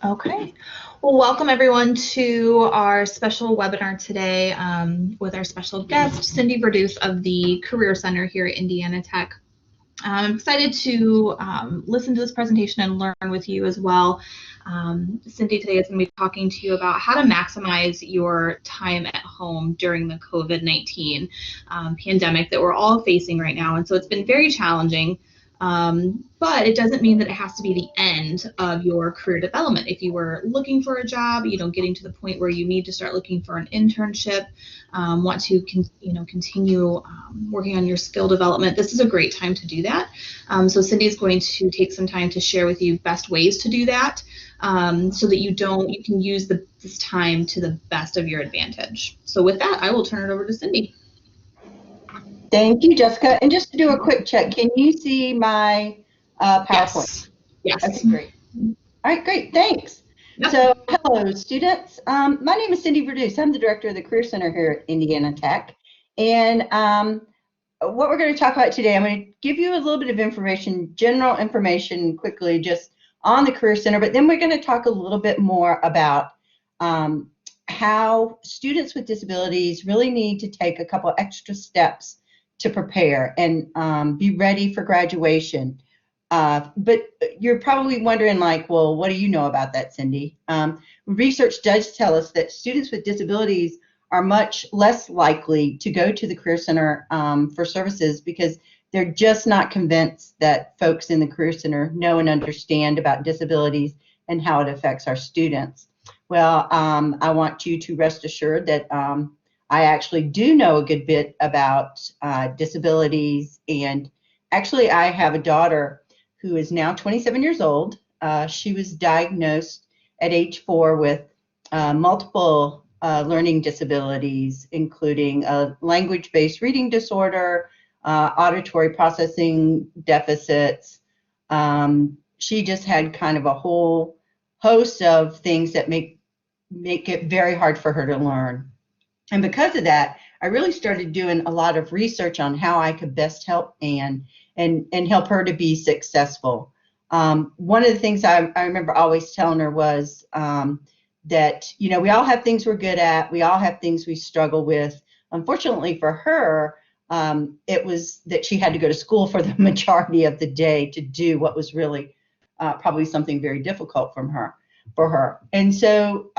Okay. Well, welcome everyone to our special webinar today with our special guest, Cindy Verduce of the Career Center here at Indiana Tech. I'm excited to listen to this presentation and learn with you as well. Cindy today is going to be talking to you about how to maximize your time at home during the COVID-19 pandemic that we're all facing right now. And so it's been very challenging. But it doesn't mean that it has to be the end of your career development. If you were looking for a job, getting to the point where you need to start looking for an internship, want to continue working on your skill development, this is a great time to do that. So Cindy is going to take some time to share with you best ways to do that, so that you can use this time to the best of your advantage. So with that, I will turn it over to Cindy. Thank you, Jessica. And just to do a quick check, can you see my PowerPoint? Yes. Okay, great. All right, great. Thanks. Yep. So, hello, students. My name is Cindy Verduce. I'm the director of the Career Center here at Indiana Tech. And what we're going to talk about today, I'm going to give you a little bit of information, general information quickly just on the Career Center, but then we're going to talk a little bit more about how students with disabilities really need to take a couple extra steps to prepare and be ready for graduation. But you're probably wondering, like, well, what do you know about that, Cindy? Research does tell us that students with disabilities are much less likely to go to the Career Center for services because they're just not convinced that folks in the Career Center know and understand about disabilities and how it affects our students. Well, I want you to rest assured that I actually do know a good bit about disabilities, and actually I have a daughter who is now 27 years old. She was diagnosed at age 4 with multiple learning disabilities, including a language-based reading disorder, auditory processing deficits. She just had kind of a whole host of things that make it very hard for her to learn. And because of that, I really started doing a lot of research on how I could best help Anne and help her to be successful. One of the things I remember always telling her was that, we all have things we're good at. We all have things we struggle with. Unfortunately for her, it was that she had to go to school for the majority of the day to do what was really probably something very difficult for her. And so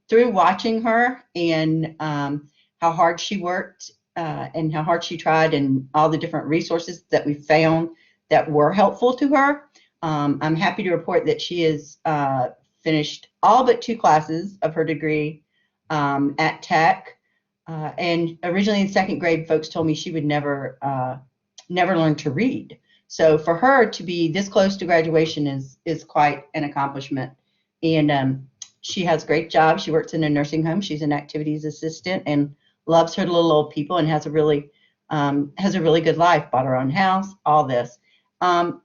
through watching her and how hard she worked and how hard she tried and all the different resources that we found that were helpful to her, I'm happy to report that she has finished all but 2 classes of her degree at Tech. And originally in 2nd grade, folks told me she would never learn to read. So for her to be this close to graduation is quite an accomplishment. And she has a great job. She works in a nursing home. She's an activities assistant and loves her little old people and has a really good life, bought her own house, all this.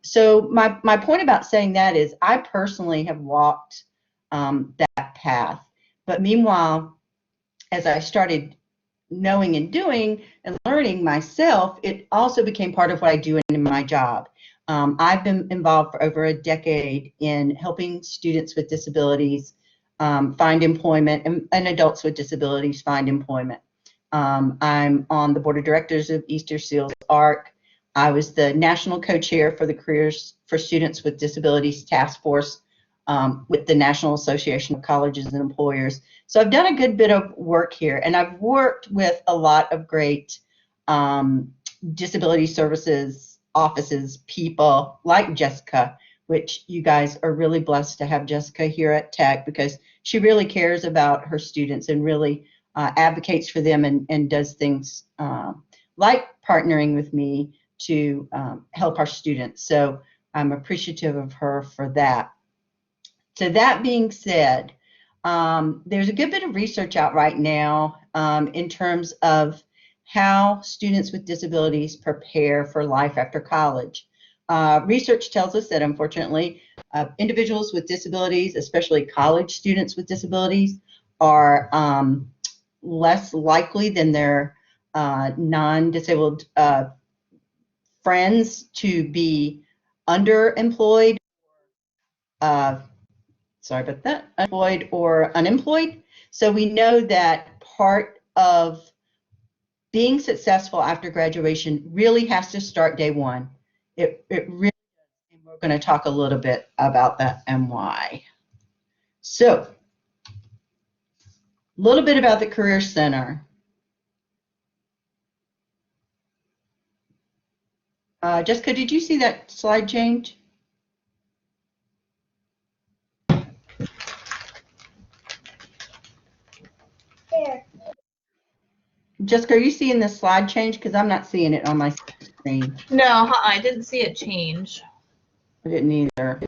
So my point about saying that is I personally have walked that path. But meanwhile, as I started knowing and doing and learning myself, it also became part of what I do in my job. I've been involved for over a decade in helping students with disabilities find employment and adults with disabilities find employment. I'm on the board of directors of Easter Seals ARC. I was the national co-chair for the Careers for Students with Disabilities Task Force with the National Association of Colleges and Employers. So I've done a good bit of work here, and I've worked with a lot of great disability services offices, people like Jessica, which you guys are really blessed to have Jessica here at Tech because she really cares about her students and really advocates for them and does things like partnering with me to help our students. So I'm appreciative of her for that. So that being said, there's a good bit of research out right now in terms of how students with disabilities prepare for life after college. Research tells us that, unfortunately, individuals with disabilities, especially college students with disabilities, are less likely than their non-disabled friends to be underemployed, sorry about that, employed or unemployed. So we know that part of being successful after graduation really has to start day one. It really does, and we're going to talk a little bit about that and why. So, a little bit about the Career Center. Jessica, did you see that slide change? There. Jessica, are you seeing the slide change? Because I'm not seeing it on my screen. No, I didn't see it change. I didn't either.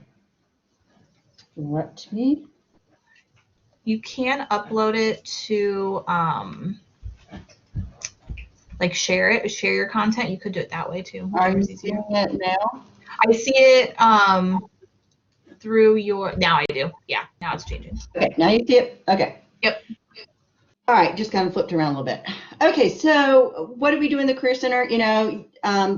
Let me. You can upload it to like share your content. You could do it that way too. Are you Whichever's easier. seeing it now? I see it through your. Now I do. Yeah, now it's changing. Okay, now you see it? Okay. Yep. All right, just kind of flipped around a little bit. Okay, so what do we do in the Career Center?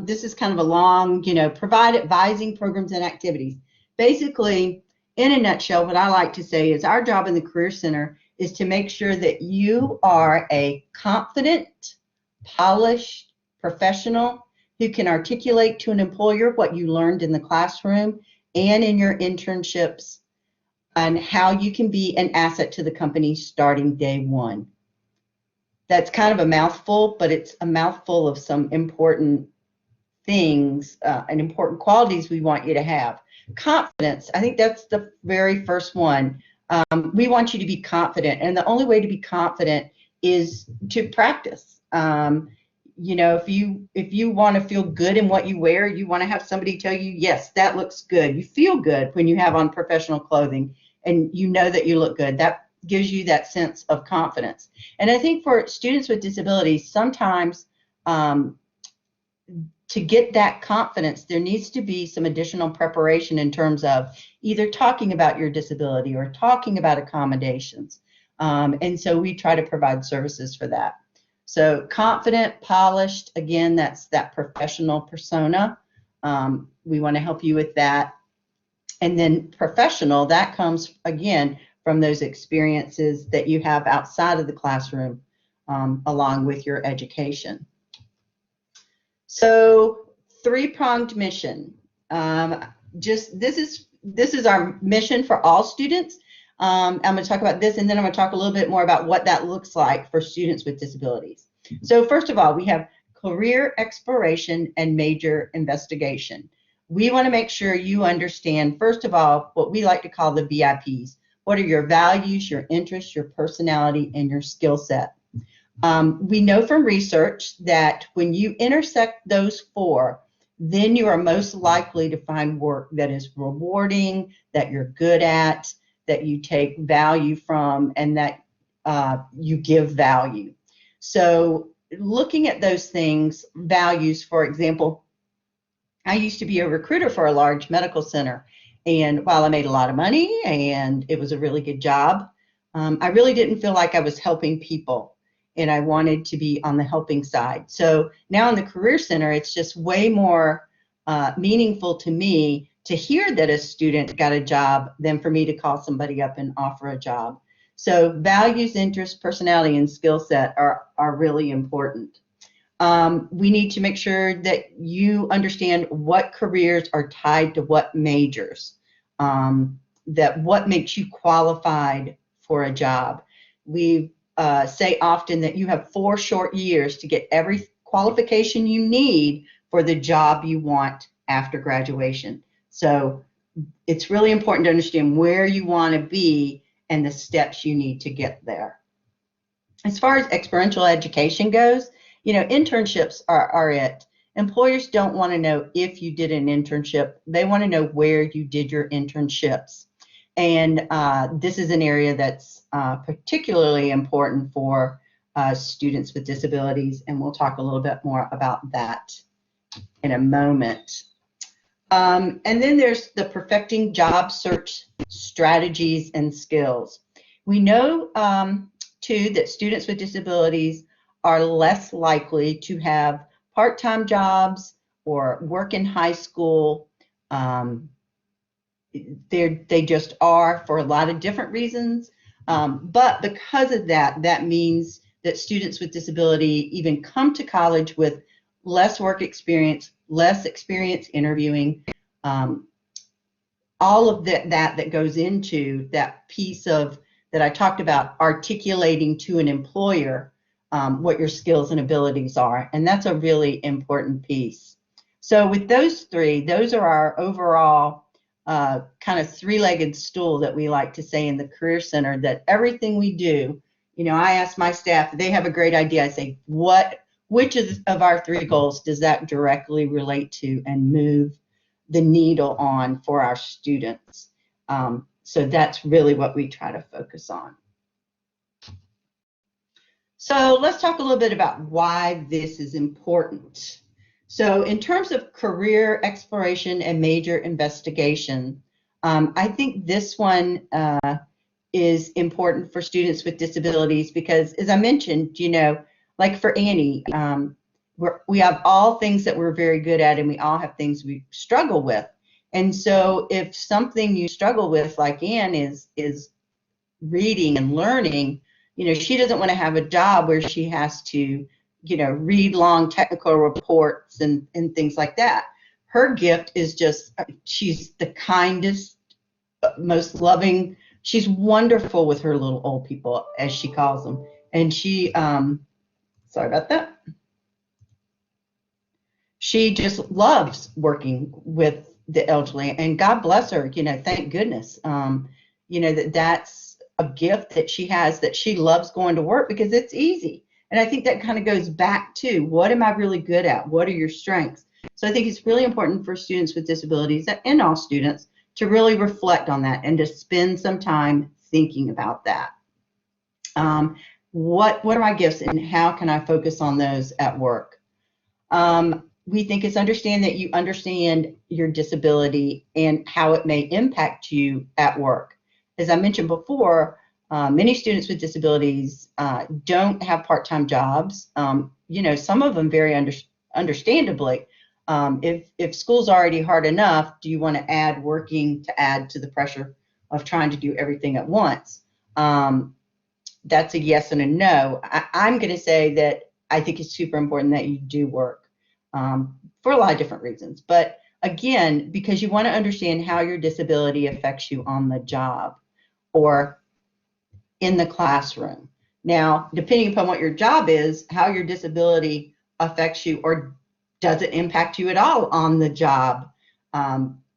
This is kind of a long, provide advising programs and activities. Basically, in a nutshell, what I like to say is our job in the Career Center is to make sure that you are a confident, polished professional who can articulate to an employer what you learned in the classroom and in your internships and how you can be an asset to the company starting day one. That's kind of a mouthful, but it's a mouthful of some important things and important qualities we want you to have. Confidence, I think that's the very first one. We want you to be confident, and the only way to be confident is to practice. If you want to feel good in what you wear, you want to have somebody tell you, yes, that looks good. You feel good when you have on professional clothing and you know that you look good. That gives you that sense of confidence. And I think for students with disabilities, sometimes to get that confidence, there needs to be some additional preparation in terms of either talking about your disability or talking about accommodations. And so we try to provide services for that. So confident, polished, again, that's that professional persona. We want to help you with that. And then professional, that comes, again, from those experiences that you have outside of the classroom, along with your education. So, three-pronged mission. This is our mission for all students. I'm going to talk about this, and then I'm going to talk a little bit more about what that looks like for students with disabilities. So, first of all, we have career exploration and major investigation. We want to make sure you understand, first of all, what we like to call the VIPs. What are your values, your interests, your personality, and your skill set? We know from research that when you intersect those four, then you are most likely to find work that is rewarding, that you're good at, that you take value from, and that you give value. So looking at those things, values, for example, I used to be a recruiter for a large medical center. And while I made a lot of money and it was a really good job, I really didn't feel like I was helping people. And I wanted to be on the helping side. So now in the Career Center, it's just way more meaningful to me to hear that a student got a job than for me to call somebody up and offer a job. So values, interests, personality, and skill set are really important. We need to make sure that you understand what careers are tied to what majors, that what makes you qualified for a job. We say often that you have 4 short years to get every qualification you need for the job you want after graduation. So it's really important to understand where you want to be and the steps you need to get there. As far as experiential education goes, internships are it. Employers don't want to know if you did an internship. They want to know where you did your internships. And this is an area that's particularly important for students with disabilities, and we'll talk a little bit more about that in a moment. And then there's the perfecting job search strategies and skills. We know, too, that students with disabilities are less likely to have part-time jobs or work in high school. they just are for a lot of different reasons. But because of that, that means that students with disability even come to college with less work experience, less experience interviewing, all of that goes into that piece of that I talked about, articulating to an employer what your skills and abilities are. And that's a really important piece. So with those three, those are our overall kind of three-legged stool that we like to say in the Career Center, that everything we do, I ask my staff, if they have a great idea, I say, which of our three goals does that directly relate to and move the needle on for our students? So that's really what we try to focus on. So let's talk a little bit about why this is important. So in terms of career exploration and major investigation, I think this one is important for students with disabilities because, as I mentioned, like for Annie, we have all things that we're very good at, and we all have things we struggle with. And so if something you struggle with, like Anne, is reading and learning, she doesn't want to have a job where she has to, read long technical reports and things like that. Her gift is just, she's the kindest, most loving. She's wonderful with her little old people, as she calls them. And she, sorry about that. She just loves working with the elderly, and God bless her, thank goodness, that's a gift that she has, that she loves going to work because it's easy. And I think that kind of goes back to, what am I really good at? What are your strengths? So I think it's really important for students with disabilities, and all students, to really reflect on that and to spend some time thinking about that. What are my gifts, and how can I focus on those at work? We think it's understand that you understand your disability and how it may impact you at work. As I mentioned before, many students with disabilities don't have part-time jobs. Some of them very understandably. If school's already hard enough, do you want to add working to add to the pressure of trying to do everything at once? That's a yes and a no. I'm going to say that I think it's super important that you do work. For a lot of different reasons. But again, because you want to understand how your disability affects you on the job or in the classroom. Now, depending upon what your job is, how your disability affects you, or does it impact you at all on the job?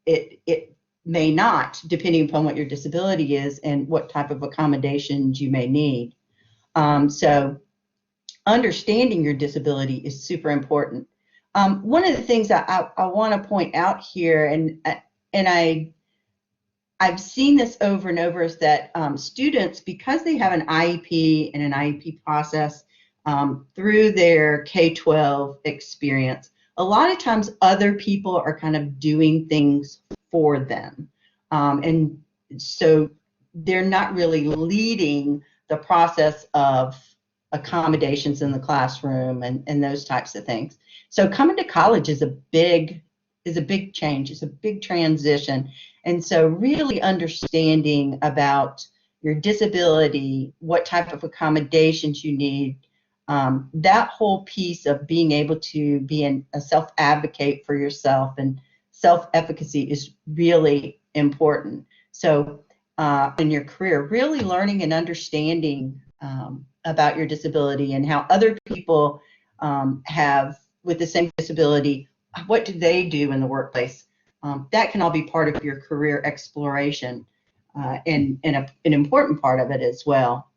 It may not, depending upon what your disability is and what type of accommodations you may need. So understanding your disability is super important. One of the things that I want to point out here, and I've seen this over and over, is that students, because they have an IEP and an IEP process through their K-12 experience, a lot of times other people are kind of doing things for them. And so they're not really leading the process of accommodations in the classroom and those types of things. So coming to college is a big change. It's a big transition. And so really understanding about your disability, what type of accommodations you need, that whole piece of being able to be a self-advocate for yourself and self-efficacy is really important. So in your career, really learning and understanding about your disability and how other people have with the same disability, what do they do in the workplace? That can all be part of your career exploration and an important part of it as well.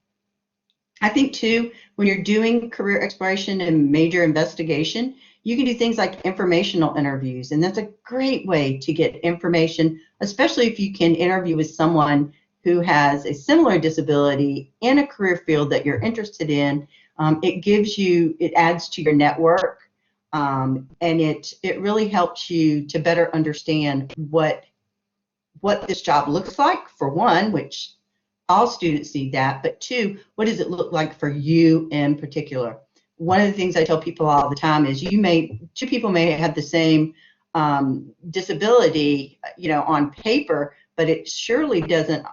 I think too, when you're doing career exploration and major investigation, you can do things like informational interviews, and that's a great way to get information, especially if you can interview with someone who has a similar disability in a career field that you're interested in. It adds to your network, and it really helps you to better understand what this job looks like, for one, which all students need that, but two, what does it look like for you in particular? One of the things I tell people all the time is two people may have the same disability, on paper, but it surely doesn't,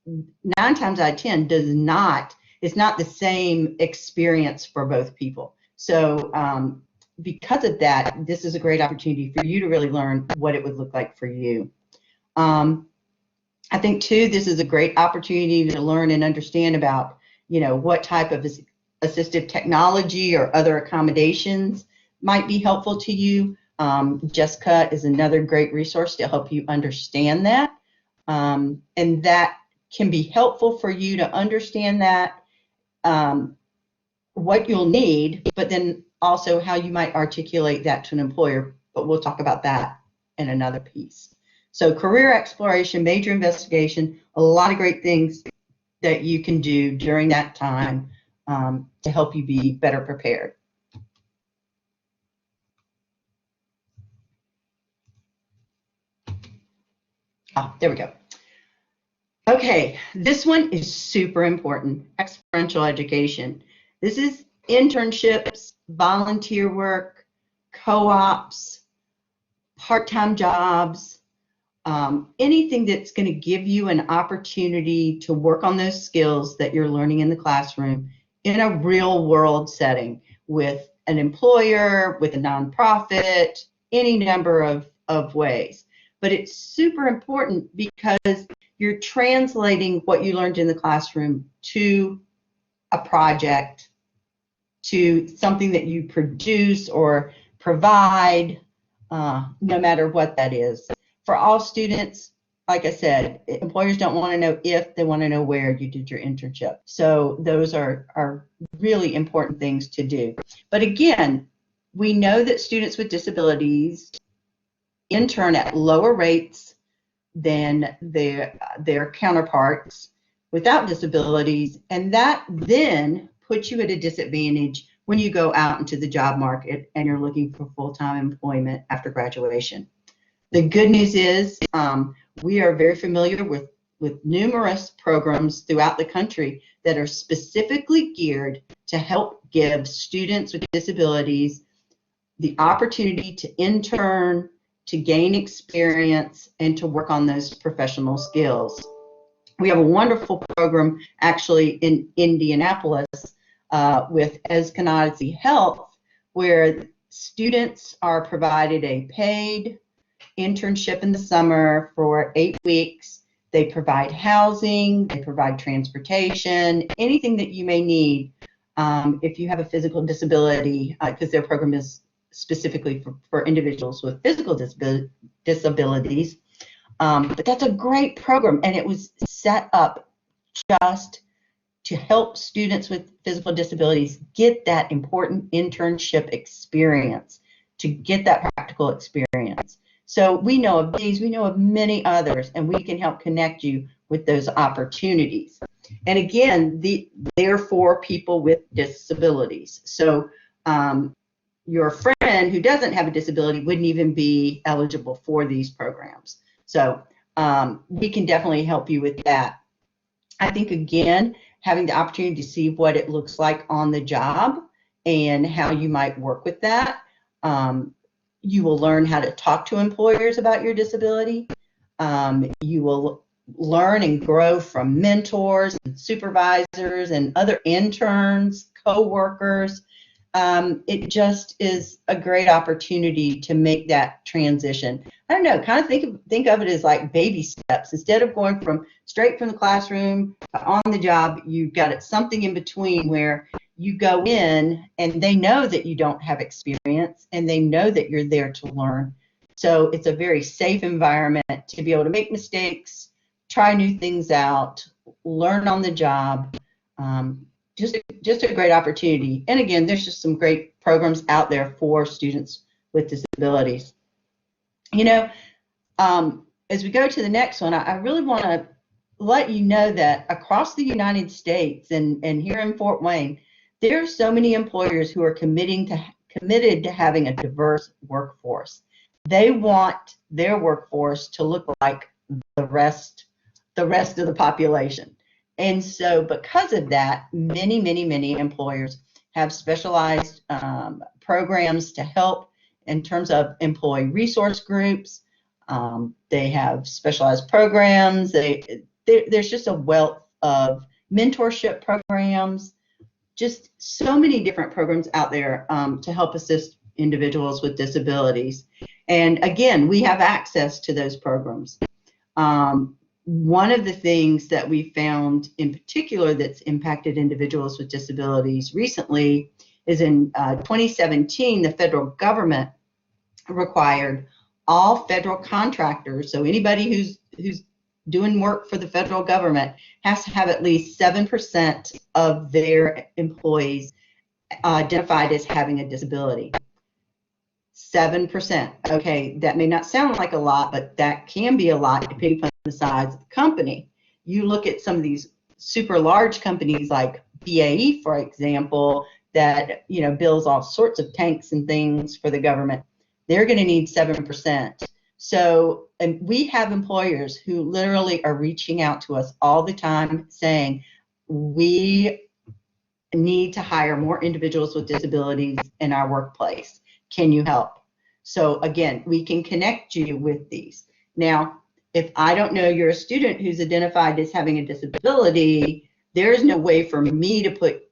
9 times out of 10 does not, it's not the same experience for both people. So because of that, this is a great opportunity for you to really learn what it would look like for you. I think too, this is a great opportunity to learn and understand about, what type of assistive technology or other accommodations might be helpful to you. Jessica is another great resource to help you understand that. And that can be helpful for you to understand that, what you'll need, but then also how you might articulate that to an employer. But we'll talk about that in another piece. So career exploration, major investigation, a lot of great things that you can do during that time to help you be better prepared. There we go. Okay, this one is super important, experiential education. This is internships, volunteer work, co-ops, part-time jobs, anything that's going to give you an opportunity to work on those skills that you're learning in the classroom in a real world setting with an employer, with a nonprofit, any number of ways. But it's super important because you're translating what you learned in the classroom to a project, to something that you produce or provide, no matter what that is. For all students, like I said, employers don't want to know if, they want to know where you did your internship. So those are really important things to do. But again, we know that students with disabilities intern at lower rates than their counterparts without disabilities, and that then puts you at a disadvantage when you go out into the job market and you're looking for full-time employment after graduation. The good news is we are very familiar with numerous programs throughout the country that are specifically geared to help give students with disabilities the opportunity to intern, to gain experience, and to work on those professional skills. We have a wonderful program actually in Indianapolis with Eskenazi Health, where students are provided a paid internship in the summer for 8 weeks. They provide housing, they provide transportation, anything that you may need if you have a physical disability, because their program is specifically for individuals with physical disabilities. But that's a great program, and it was set up just to help students with physical disabilities get that important internship experience, to get that practical experience. So we know of these, we know of many others, and we can help connect you with those opportunities. And again, they're for people with disabilities. So your friend who doesn't have a disability wouldn't even be eligible for these programs. So we can definitely help you with that. I think, again, having the opportunity to see what it looks like on the job and how you might work with that. You will learn how to talk to employers about your disability. You will learn and grow from mentors and supervisors and other interns, co-workers. It just is a great opportunity to make that transition. I don't know, kind of think of it as like baby steps. Instead of going straight from the classroom on the job, you've got it something in between where you go in and they know that you don't have experience and they know that you're there to learn. So it's a very safe environment to be able to make mistakes, try new things out, learn on the job. Just a great opportunity. And again, there's just some great programs out there for students with disabilities. As we go to the next one, I really want to let you know that across the United States and here in Fort Wayne, there are so many employers who are committed to having a diverse workforce. They want their workforce to look like the rest of the population. And so because of that, many employers have specialized programs to help in terms of employee resource groups, They have specialized programs. There's just a wealth of mentorship programs, just so many different programs out there to help assist individuals with disabilities. And again, we have access to those programs. One of the things that we found in particular that's impacted individuals with disabilities recently is in 2017, the federal government required all federal contractors, so anybody who's doing work for the federal government, has to have at least 7% of their employees identified as having a disability. 7%. Okay, that may not sound like a lot, but that can be a lot depending upon the size of the company. You look at some of these super large companies like BAE, for example, that builds all sorts of tanks and things for the government. They're going to need 7%. So, and we have employers who literally are reaching out to us all the time saying, we need to hire more individuals with disabilities in our workplace. Can you help? So again, we can connect you with these. Now, if I don't know you're a student who's identified as having a disability, there's no way for me to put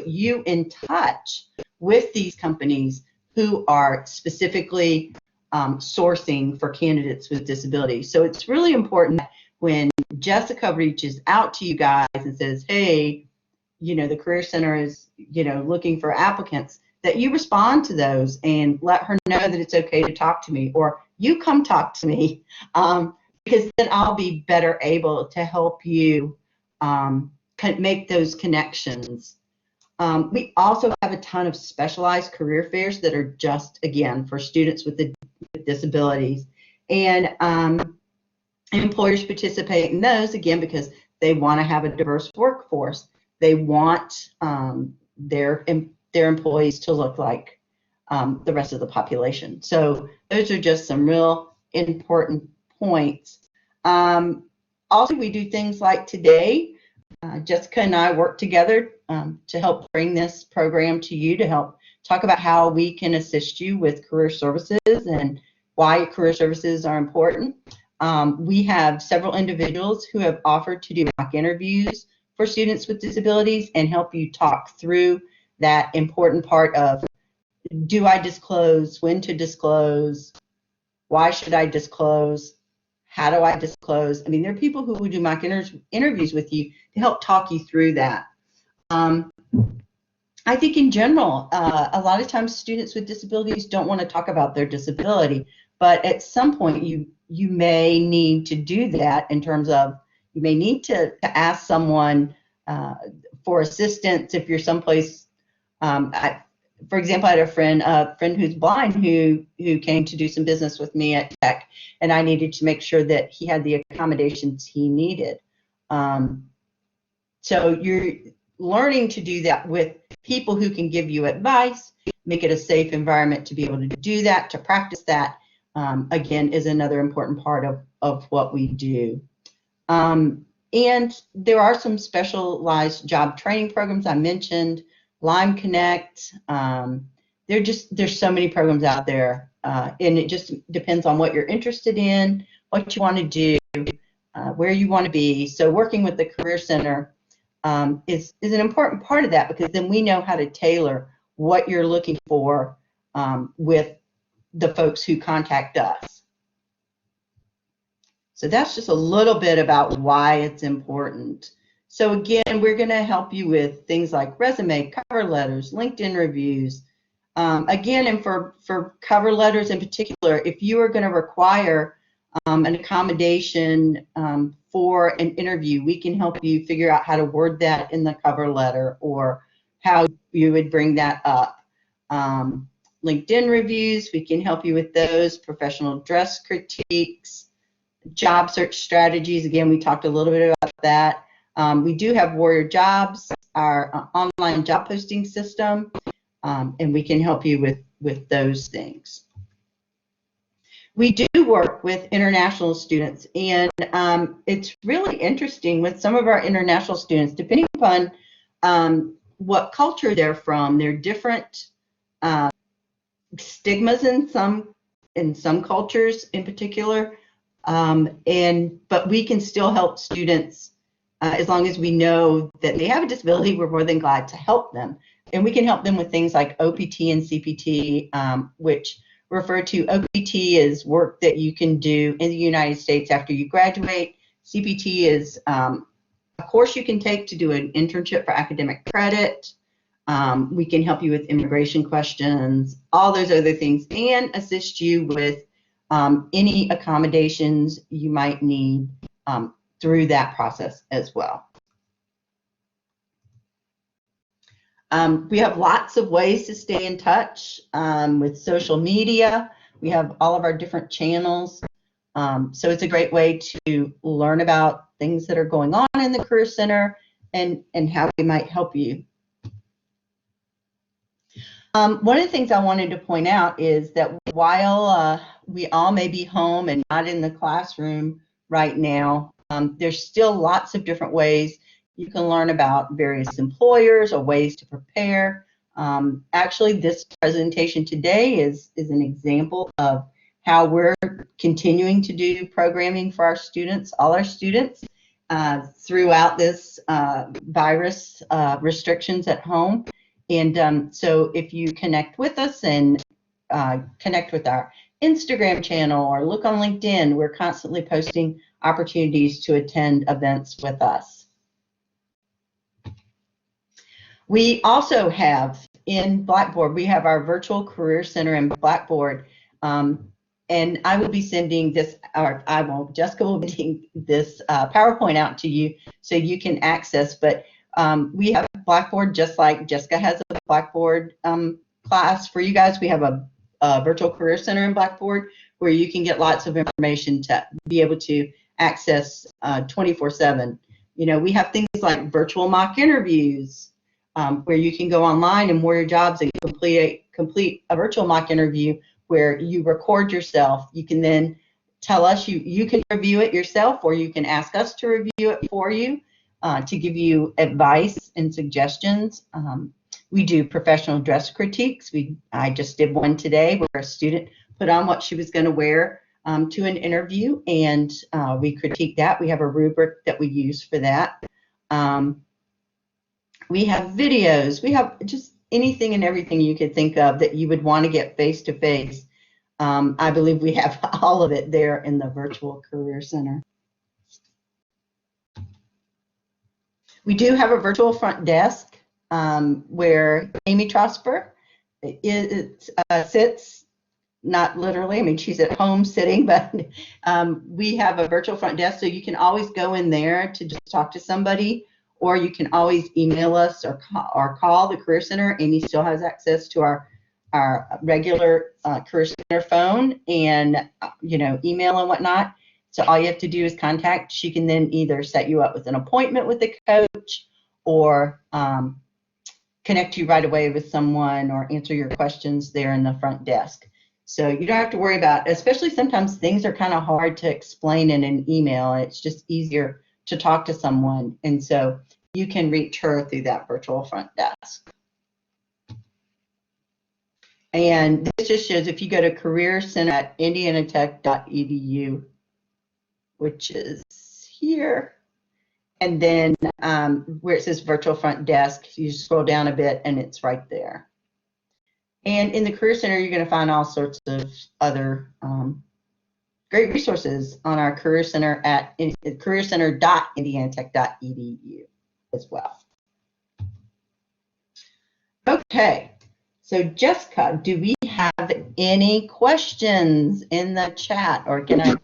you in touch with these companies who are specifically sourcing for candidates with disabilities. So it's really important when Jessica reaches out to you guys and says, hey, the Career Center is, looking for applicants, that you respond to those and let her know that it's okay to talk to me, or you come talk to me, because then I'll be better able to help you make those connections. We also have a ton of specialized career fairs that are just, again, for students with disabilities. And employers participate in those, again, because they want to have a diverse workforce. They want their employees to look like the rest of the population. So those are just some real important points. Also, we do things like today. Jessica and I work together to help bring this program to you, to help talk about how we can assist you with career services and why career services are important. We have several individuals who have offered to do mock interviews for students with disabilities and help you talk through that important part of, do I disclose, when to disclose, why should I disclose, how do I disclose? I mean, there are people who will do mock interviews with you to help talk you through that. I think in general, a lot of times students with disabilities don't want to talk about their disability, but at some point you may need to do that, in terms of you may need to ask someone for assistance if you're someplace. For example, I had a friend who's blind who came to do some business with me at Tech, and I needed to make sure that he had the accommodations he needed. So you're learning to do that with people who can give you advice, make it a safe environment to be able to do that, to practice that, again, is another important part of what we do. And there are some specialized job training programs I mentioned, Lyme Connect. There's so many programs out there, and it just depends on what you're interested in, what you want to do, where you want to be. So working with the Career Center is an important part of that, because then we know how to tailor what you're looking for with the folks who contact us. So that's just a little bit about why it's important. So again, we're going to help you with things like resume, cover letters, LinkedIn reviews. Again, and for cover letters in particular, if you are going to require an accommodation for an interview, we can help you figure out how to word that in the cover letter, or how you would bring that up. LinkedIn reviews, we can help you with those. Professional dress critiques, job search strategies. Again, we talked a little bit about that. We do have Warrior Jobs, our online job posting system, and we can help you with those things. We do work with international students, and it's really interesting with some of our international students, depending upon what culture they're from. There are different stigmas in some in some cultures in particular. But we can still help students as long as we know that they have a disability. We're more than glad to help them. And we can help them with things like OPT and CPT, which refer to OPT is work that you can do in the United States after you graduate. CPT is a course you can take to do an internship for academic credit. We can help you with immigration questions, all those other things, and assist you with any accommodations you might need through that process as well. We have lots of ways to stay in touch with social media. We have all of our different channels. So it's a great way to learn about things that are going on in the Career Center and how we might help you. One of the things I wanted to point out is that while we all may be home and not in the classroom right now, there's still lots of different ways you can learn about various employers or ways to prepare. Actually, this presentation today is an example of how we're continuing to do programming for our students, all our students, throughout this virus restrictions at home. And so if you connect with us and connect with our Instagram channel or look on LinkedIn, we're constantly posting opportunities to attend events with us. We also have in Blackboard, we have our virtual career center in Blackboard. And I will be sending this, or Jessica will be sending this PowerPoint out to you so you can access. But we have Blackboard just like Jessica has a Blackboard class for you guys. We have a virtual career center in Blackboard where you can get lots of information to be able to access 24/7. You know, we have things like virtual mock interviews where you can go online and Warrior Jobs and complete a virtual mock interview where you record yourself. You can then tell us, you can review it yourself, or you can ask us to review it for you to give you advice and suggestions. We do professional dress critiques. I just did one today where a student put on what she was going to wear to an interview, and we critique that. We have a rubric that we use for that. We have videos. We have just anything and everything you could think of that you would want to get face-to-face. I believe we have all of it there in the Virtual Career Center. We do have a virtual front desk where Amy Trosper sits, not literally, I mean, she's at home sitting, but we have a virtual front desk, so you can always go in there to just talk to somebody, or you can always email us or call the Career Center. Amy still has access to our regular Career Center phone and email and whatnot. So all you have to do is contact. She can then either set you up with an appointment with a coach or connect you right away with someone or answer your questions there in the front desk. So you don't have to worry about, especially sometimes things are kind of hard to explain in an email. It's just easier to talk to someone. And so you can reach her through that virtual front desk. And this just shows if you go to careercenter@indianatech.edu, which is here, and then where it says virtual front desk, you scroll down a bit and it's right there. And in the Career Center, you're going to find all sorts of other great resources on our Career Center at careercenter.indianatech.edu as well. Okay, so Jessica, do we have any questions in the chat, or can I?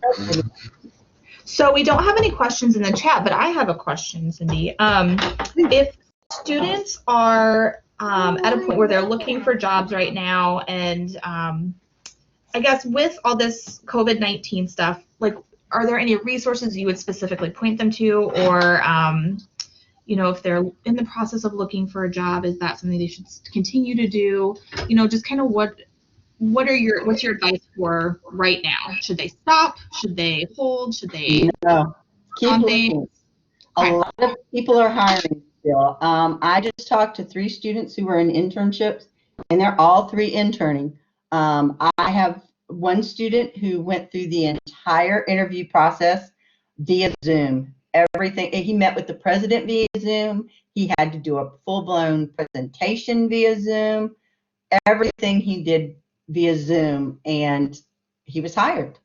So we don't have any questions in the chat, but I have a question, Cindy. If students are at a point where they're looking for jobs right now, and I guess with all this COVID-19 stuff, like, are there any resources you would specifically point them to, or if they're in the process of looking for a job, is that something they should continue to do? Just kind of what's your advice for right now? Should they stop? Should they hold? Should they? No, keep looking. A lot of people are hiring still. I just talked to 3 students who were in internships, and they're all 3 interning. I have one student who went through the entire interview process via Zoom. Everything, he met with the president via Zoom. He had to do a full-blown presentation via Zoom. Everything he did via Zoom, and he was hired.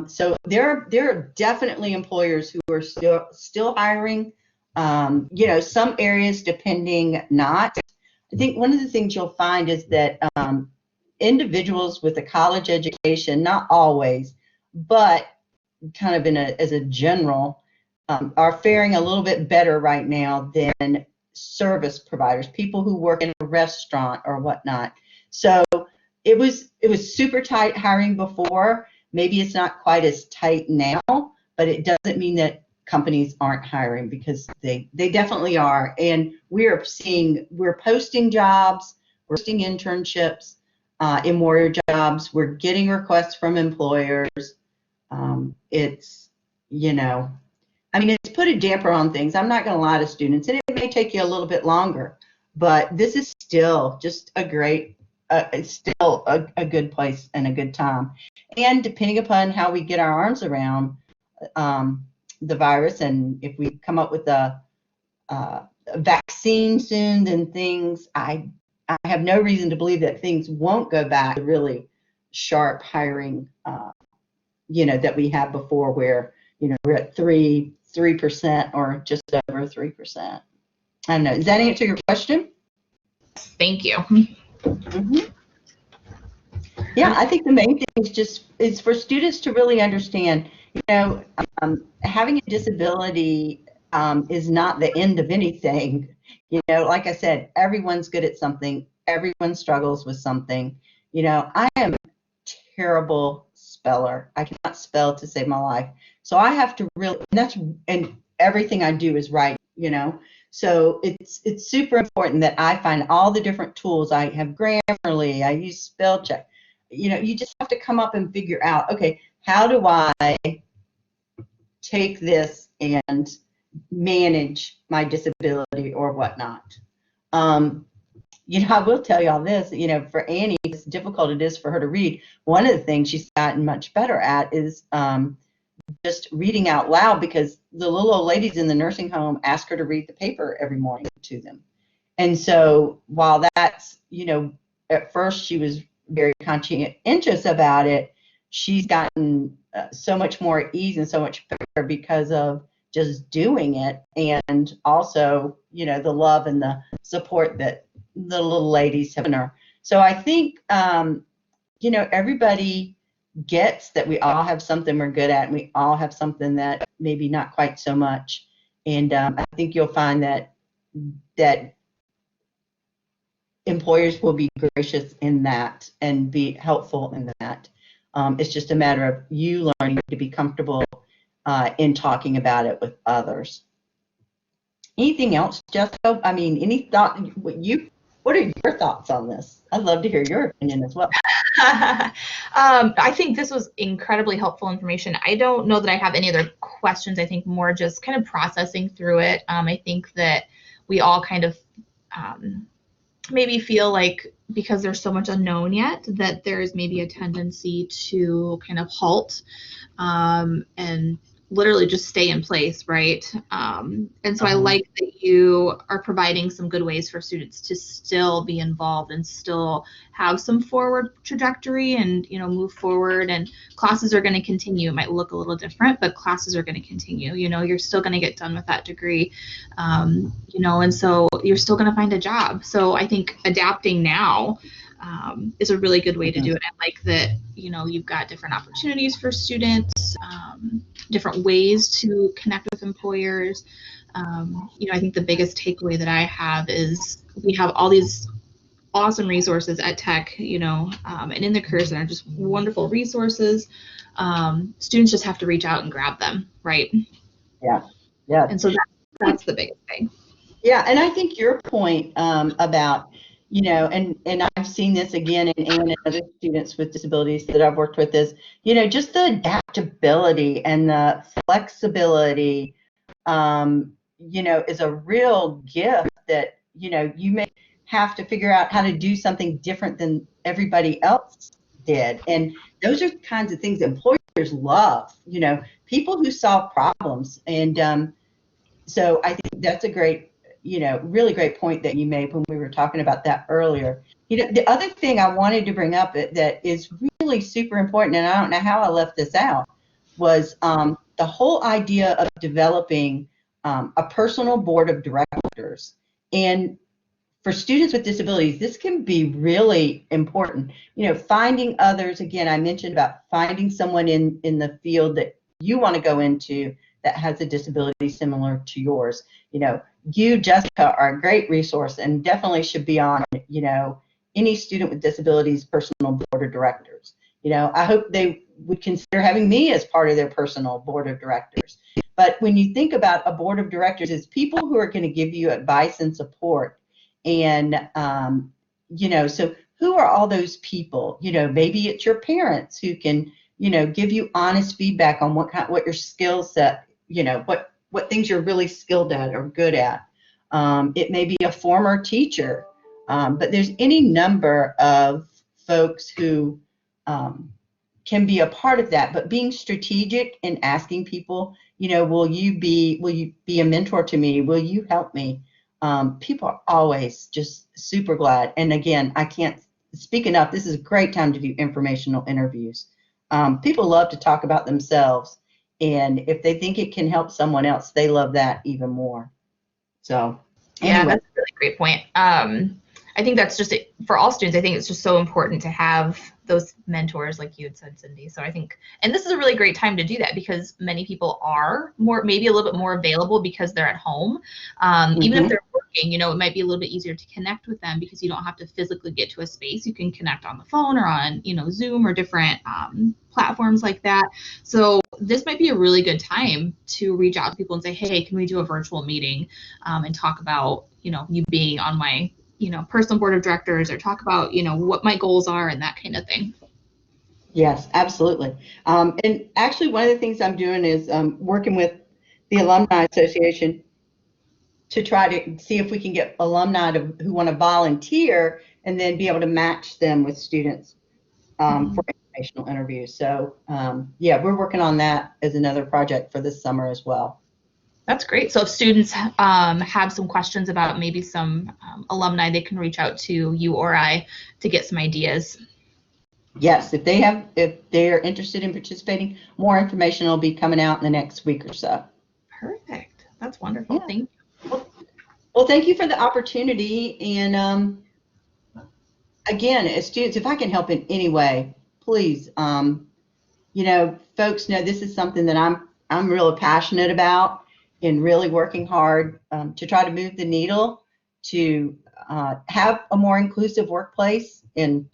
So there are definitely employers who are still hiring. Some areas depending not. I think one of the things you'll find is that individuals with a college education, not always, but kind of as a general, are faring a little bit better right now than service providers, people who work in a restaurant or whatnot. So it was super tight hiring before. Maybe it's not quite as tight now, but it doesn't mean that companies aren't hiring, because they definitely are. And we're posting jobs, we're posting internships in Warrior Jobs. We're getting requests from employers. It's, it's put a damper on things. I'm not going to lie to students, and it may take you a little bit longer, but this is still just it's still a good place and a good time. And depending upon how we get our arms around the virus, and if we come up with a vaccine soon, then I have no reason to believe that things won't go back to really sharp hiring, that we had before, where, we're at 3% or just over 3%. I don't know. Does that answer your question? Thank you. Mm-hmm. Yeah, I think the main thing is for students to really understand, having a disability is not the end of anything. Like I said, everyone's good at something. Everyone struggles with something. I am a terrible speller. I cannot spell to save my life. So I have to really, and everything I do is writing, So it's super important that I find all the different tools. I have Grammarly, I use spell check. You just have to come up and figure out, okay, how do I take this and manage my disability or whatnot? I will tell y'all this, for Annie, as difficult it is for her to read, one of the things she's gotten much better at is just reading out loud, because the little old ladies in the nursing home ask her to read the paper every morning to them. And so while that's, at first she was very conscientious about it, she's gotten so much more ease and so much better because of just doing it, and also, the love and the support that the little ladies have given her. So I think, everybody gets that we all have something we're good at, and we all have something that maybe not quite so much. And I think you'll find that employers will be gracious in that and be helpful in that. It's just a matter of you learning to be comfortable in talking about it with others. Anything else, Jessica? I mean, any thought? What are your thoughts on this? I'd love to hear your opinion as well. I think this was incredibly helpful information. I don't know that I have any other questions. I think more just kind of processing through it. I think that we all kind of maybe feel like, because there's so much unknown yet, that there's maybe a tendency to kind of halt and literally just stay in place, right? And so I like that you are providing some good ways for students to still be involved and still have some forward trajectory and, move forward. And classes are going to continue. It might look a little different, but classes are going to continue. You're still going to get done with that degree, and so you're still going to find a job. So I think adapting now is a really good way to do it. I like that, you've got different opportunities for students, different ways to connect with employers. I think the biggest takeaway that I have is we have all these awesome resources at Tech, and in the Career Center, just wonderful resources. Students just have to reach out and grab them, right? Yeah. And so that's the biggest thing. Yeah, and I think your point about, and I've seen this again in Anne and other students with disabilities that I've worked with, is, just the adaptability and the flexibility, is a real gift that, you may have to figure out how to do something different than everybody else did. And those are the kinds of things employers love, people who solve problems. And so I think that's a great, really great point that you made when we were talking about that earlier. The other thing I wanted to bring up that is really super important, and I don't know how I left this out, was the whole idea of developing a personal board of directors. And for students with disabilities, this can be really important. Finding others, again, I mentioned about finding someone in the field that you want to go into that has a disability similar to yours. You, Jessica, are a great resource and definitely should be on, any student with disabilities personal board of directors. I hope they would consider having me as part of their personal board of directors. But when you think about a board of directors, it's people who are going to give you advice and support. And, so who are all those people? Maybe it's your parents who can, give you honest feedback on what your skill set, what things you're really skilled at or good at. It may be a former teacher, but there's any number of folks who can be a part of that. But being strategic and asking people, will you be a mentor to me? Will you help me? People are always just super glad. And again, I can't speak enough. This is a great time to do informational interviews. People love to talk about themselves. And if they think it can help someone else, they love that even more. So anyway. Yeah, that's a really great point. I think that's just for all students. I think it's just so important to have those mentors, like you had said, Cindy. So I think, and this is a really great time to do that because many people are maybe a little bit more available because they're at home. Even if they're working, it might be a little bit easier to connect with them because you don't have to physically get to a space. You can connect on the phone or on, Zoom or different platforms like that. So this might be a really good time to reach out to people and say, hey, can we do a virtual meeting and talk about, you being on my personal board of directors, or talk about, what my goals are and that kind of thing. Yes, absolutely. And actually, one of the things I'm doing is working with the Alumni Association to try to see if we can get alumni who want to volunteer and then be able to match them with students for informational interviews. So yeah, we're working on that as another project for this summer as well. That's great. So if students have some questions about maybe some alumni, they can reach out to you or I to get some ideas. Yes, if they're interested in participating, more information will be coming out in the next week or so. Perfect. That's wonderful. Yeah. Thank you. Well, thank you for the opportunity. And again, as students, if I can help in any way, please, folks know this is something that I'm really passionate about and really working hard to try to move the needle to have a more inclusive workplace in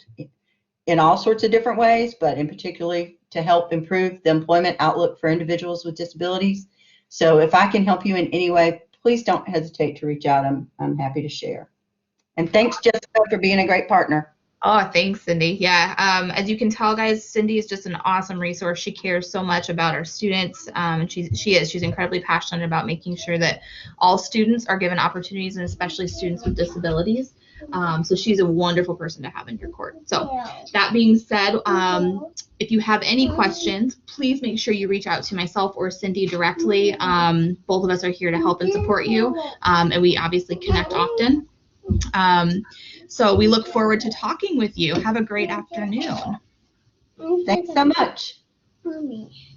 all sorts of different ways, but in particularly to help improve the employment outlook for individuals with disabilities. So if I can help you in any way, please don't hesitate to reach out. I'm happy to share. And thanks, Jessica, for being a great partner. Oh, thanks, Cindy. Yeah, as you can tell, guys, Cindy is just an awesome resource. She cares so much about our students, and she's incredibly passionate about making sure that all students are given opportunities, and especially students with disabilities. So she's a wonderful person to have in your court. So that being said, if you have any questions, please make sure you reach out to myself or Cindy directly. Both of us are here to help and support you, and we obviously connect often. So we look forward to talking with you. Have a great afternoon. Thanks so much. Mommy.